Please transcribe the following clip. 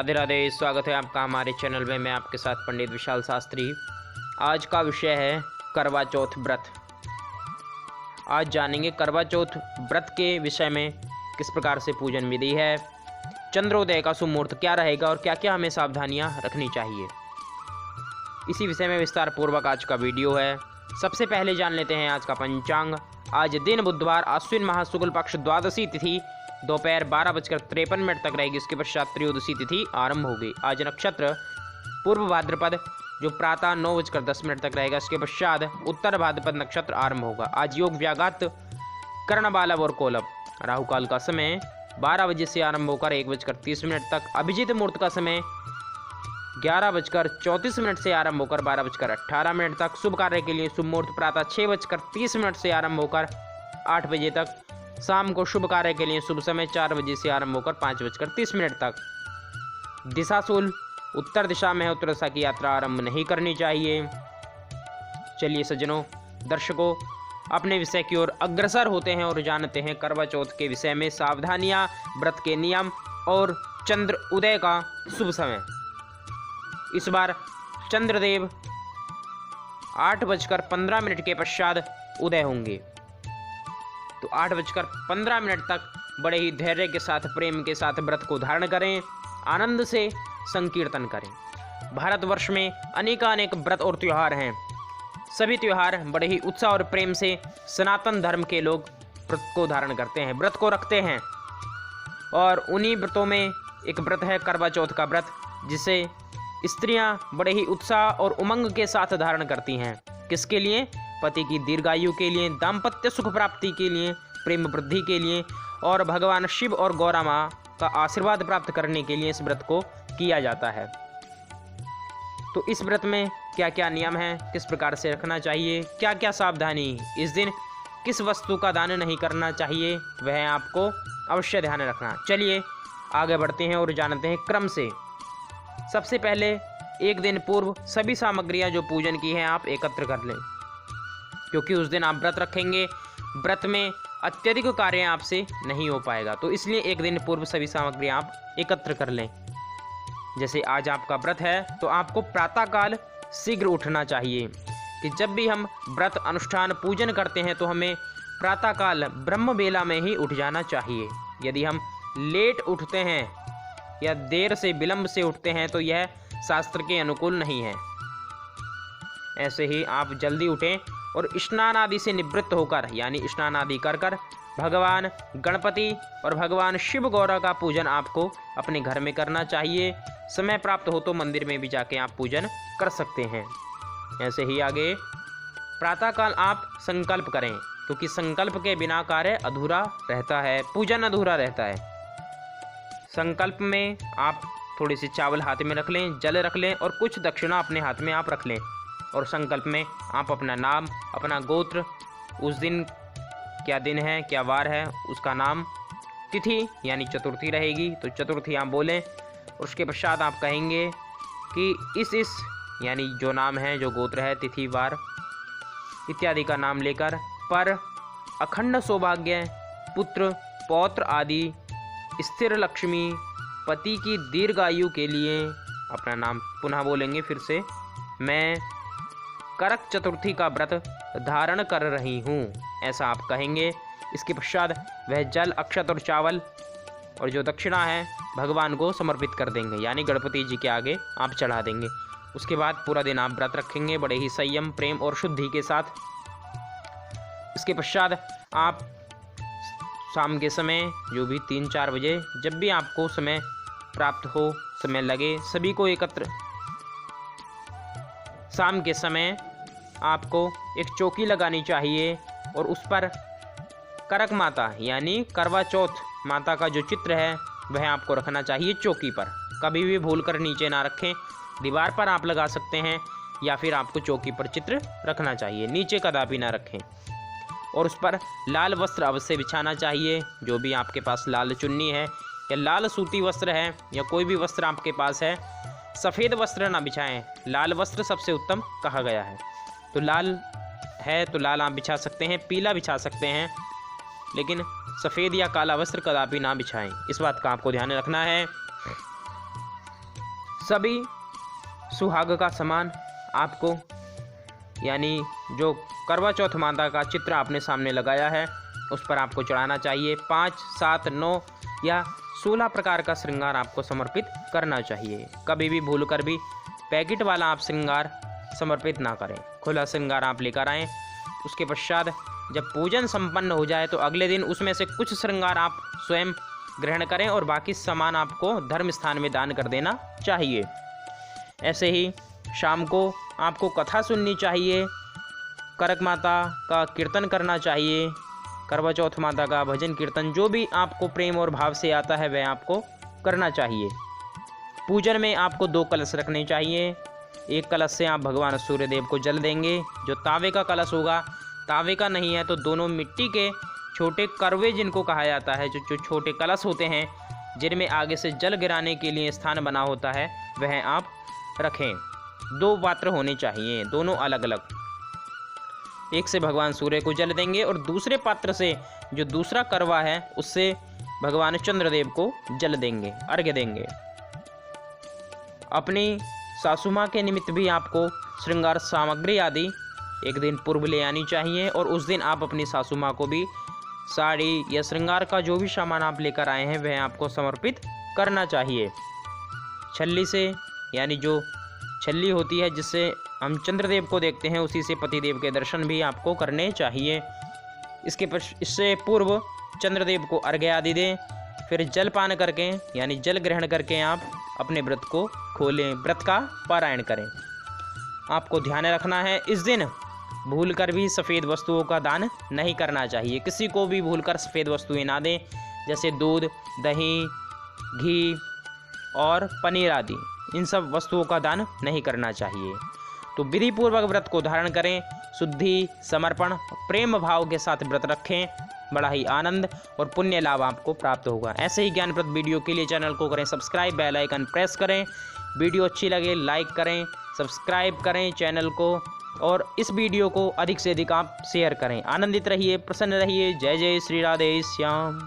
राधे राधे। स्वागत है आपका हमारे चैनल में। मैं आपके साथ पंडित विशाल शास्त्री। आज का विषय है करवा चौथ व्रत। आज जानेंगे करवा चौथ व्रत के विषय में, किस प्रकार से पूजन विधि है, चंद्रोदय का शुभ मुहूर्त क्या रहेगा और क्या क्या हमें सावधानियां रखनी चाहिए। इसी विषय में विस्तार पूर्वक आज का वीडियो है। सबसे पहले जान लेते हैं आज का पंचांग। आज दिन बुधवार, आश्विन माह शुक्ल पक्ष द्वादशी तिथि दोपहर 12:53 तक रहेगी। इसके पश्चात त्रयोदशी तिथि आरंभ होगी। आज नक्षत्र पूर्व भाद्रपद जो प्रातः 9:10 तक रहेगा। इसके पश्चात उत्तर भाद्रपद नक्षत्र आरंभ होगा। आज योग व्याघात कर्णबालव और कोलभ। राहु काल का समय 12 बजे से आरंभ होकर 1:30 तक। अभिजीत मुहूर्त का समय 11:34 से आरंभ होकर 12:18 तक। शुभ कार्य के लिए शुभ मुहूर्त प्रातः 6:30 से आरंभ होकर 8 बजे तक। शाम को शुभ कार्य के लिए शुभ समय 4 बजे से आरंभ होकर 5:30 तक। दिशाशूल उत्तर दिशा में है। उत्तर दिशा की यात्रा आरंभ नहीं करनी चाहिए। चलिए सज्जनों, दर्शकों, अपने विषय की ओर अग्रसर होते हैं और जानते हैं करवा चौथ के विषय में सावधानियां, व्रत के नियम और चंद्र उदय का शुभ समय। इस बार चंद्रदेव 8:15 के पश्चात उदय होंगे। तो 8:15 तक बड़े ही धैर्य के साथ, प्रेम के साथ व्रत को धारण करें, आनंद से संकीर्तन करें। भारतवर्ष में अनेक व्रत और त्यौहार हैं। सभी त्यौहार बड़े ही उत्साह और प्रेम से सनातन धर्म के लोग व्रत को धारण करते हैं, व्रत को रखते हैं। और उन्हीं व्रतों में एक व्रत है करवा चौथ का व्रत, जिसे स्त्रियां बड़े ही उत्साह और उमंग के साथ धारण करती हैं। किसके लिए? पति की दीर्घायु के लिए, दाम्पत्य सुख प्राप्ति के लिए, प्रेम वृद्धि के लिए और भगवान शिव और गौरा माँ का आशीर्वाद प्राप्त करने के लिए इस व्रत को किया जाता है। तो इस व्रत में क्या क्या नियम हैं, किस प्रकार से रखना चाहिए, क्या क्या सावधानी, इस दिन किस वस्तु का दान नहीं करना चाहिए, वह आपको अवश्य ध्यान रखना। चलिए आगे बढ़ते हैं और जानते हैं क्रम से। सबसे पहले एक दिन पूर्व सभी सामग्रियां जो पूजन की हैं आप एकत्र कर लें, क्योंकि उस दिन आप व्रत रखेंगे। व्रत में अत्यधिक कार्य आपसे नहीं हो पाएगा, तो इसलिए एक दिन पूर्व सभी सामग्रियां आप एकत्र कर लें। जैसे आज आपका व्रत है तो आपको प्रातःकाल शीघ्र उठना चाहिए। कि जब भी हम व्रत अनुष्ठान पूजन करते हैं तो हमें प्रातःकाल ब्रह्म बेला में ही उठ जाना चाहिए। यदि हम लेट उठते हैं या देर से विलंब से उठते हैं तो यह शास्त्र के अनुकूल नहीं है। ऐसे ही आप जल्दी उठें और स्नान आदि से निवृत्त होकर, यानी स्नान आदि कर कर भगवान गणपति और भगवान शिव गौरा का पूजन आपको अपने घर में करना चाहिए। समय प्राप्त हो तो मंदिर में भी जाके आप पूजन कर सकते हैं। ऐसे ही आगे प्रातःकाल आप संकल्प करें, क्योंकि संकल्प के बिना कार्य अधूरा रहता है, पूजन अधूरा रहता है। संकल्प में आप थोड़ी सी चावल हाथ में रख लें, जल रख लें और कुछ दक्षिणा अपने हाथ में आप रख लें। और संकल्प में आप अपना नाम, अपना गोत्र, उस दिन क्या दिन है, क्या वार है, उसका नाम, तिथि यानी चतुर्थी रहेगी तो चतुर्थी आप बोलें। और उसके पश्चात आप कहेंगे कि इस यानी जो नाम है, जो गोत्र है, तिथि, वार इत्यादि का नाम लेकर पर अखंड सौभाग्य, पुत्र पौत्र आदि, स्थिर लक्ष्मी, पति की दीर्घायु के लिए अपना नाम पुनः बोलेंगे फिर से। मैं करक चतुर्थी का व्रत धारण कर रही हूँ, ऐसा आप कहेंगे। इसके पश्चात वह जल, अक्षत और चावल और जो दक्षिणा है भगवान को समर्पित कर देंगे, यानी गणपति जी के आगे आप चढ़ा देंगे। उसके बाद पूरा दिन आप व्रत रखेंगे बड़े ही संयम, प्रेम और शुद्धि के साथ। इसके पश्चात आप शाम के समय जो भी 3-4 बजे, जब भी आपको समय प्राप्त हो, समय लगे, सभी को एकत्र। शाम के समय आपको एक चौकी लगानी चाहिए और उस पर करक माता यानी करवा चौथ माता का जो चित्र है वह आपको रखना चाहिए चौकी पर। कभी भी भूल कर नीचे ना रखें, दीवार पर आप लगा सकते हैं या फिर आपको चौकी पर चित्र रखना चाहिए, नीचे कदापि ना रखें। और उस पर लाल वस्त्र अवश्य बिछाना चाहिए। जो भी आपके पास लाल चुन्नी है या लाल सूती वस्त्र है या कोई भी वस्त्र आपके पास है, सफ़ेद वस्त्र ना बिछाएं, लाल वस्त्र सबसे उत्तम कहा गया है। तो लाल है तो लाल आप बिछा सकते हैं, पीला बिछा सकते हैं, लेकिन सफ़ेद या काला वस्त्र कदापि ना बिछाएं। इस बात का आपको ध्यान रखना है। सभी सुहाग का सामान आपको, यानी जो करवा चौथ माता का चित्र आपने सामने लगाया है उस पर आपको चढ़ाना चाहिए। 5, 7, 9 या 16 प्रकार का श्रृंगार आपको समर्पित करना चाहिए। कभी भी भूल कर भी पैकेट वाला आप श्रृंगार समर्पित ना करें, खुला श्रृंगार आप लेकर आएँ। उसके पश्चात जब पूजन संपन्न हो जाए तो अगले दिन उसमें से कुछ श्रृंगार आप स्वयं ग्रहण करें और बाकी सामान आपको धर्म स्थान में दान कर देना चाहिए। ऐसे ही शाम को आपको कथा सुननी चाहिए, करक माता का कीर्तन करना चाहिए, करवा चौथ माता का भजन कीर्तन जो भी आपको प्रेम और भाव से आता है वह आपको करना चाहिए। पूजन में आपको 2 कलश रखने चाहिए। एक कलश से आप भगवान सूर्यदेव को जल देंगे। जो तावे का कलश होगा, तावे का नहीं है तो दोनों मिट्टी के छोटे करवे जिनको कहा जाता है, जो छोटे कलश होते हैं जिनमें आगे से जल गिराने के लिए स्थान बना होता है, वह आप रखें। 2 पात्र होने चाहिए, दोनों अलग अलग। एक से भगवान सूर्य को जल देंगे और दूसरे पात्र से जो दूसरा करवा है उससे भगवान चंद्रदेव को जल देंगे, अर्घ्य देंगे। अपनी सासू माँ के निमित्त भी आपको श्रृंगार सामग्री आदि एक दिन पूर्व ले आनी चाहिए और उस दिन आप अपनी सासू माँ को भी साड़ी या श्रृंगार का जो भी सामान आप लेकर आए हैं वह आपको समर्पित करना चाहिए। छल्ली से, यानी जो छल्ली होती है जिससे हम चंद्रदेव को देखते हैं, उसी से पतिदेव के दर्शन भी आपको करने चाहिए। इससे पूर्व चंद्रदेव को अर्घ्य आदि दें, फिर जलपान करके यानी जल ग्रहण करके आप अपने व्रत को खोलें, व्रत का पारायण करें। आपको ध्यान रखना है इस दिन भूलकर भी सफ़ेद वस्तुओं का दान नहीं करना चाहिए। किसी को भी भूलकर सफ़ेद वस्तुएं ना दें, जैसे दूध, दही, घी और पनीर आदि, इन सब वस्तुओं का दान नहीं करना चाहिए। तो विधि पूर्वक व्रत को धारण करें, शुद्धि, समर्पण, प्रेम भाव के साथ व्रत रखें, बड़ा ही आनंद और पुण्य लाभ आपको प्राप्त होगा। ऐसे ही ज्ञानप्रद वीडियो के लिए चैनल को करें सब्सक्राइब, बेल आइकन प्रेस करें। वीडियो अच्छी लगे लाइक करें, सब्सक्राइब करें चैनल को और इस वीडियो को अधिक से अधिक आप शेयर करें। आनंदित रहिए, प्रसन्न रहिए। जय जय श्री राधे श्याम।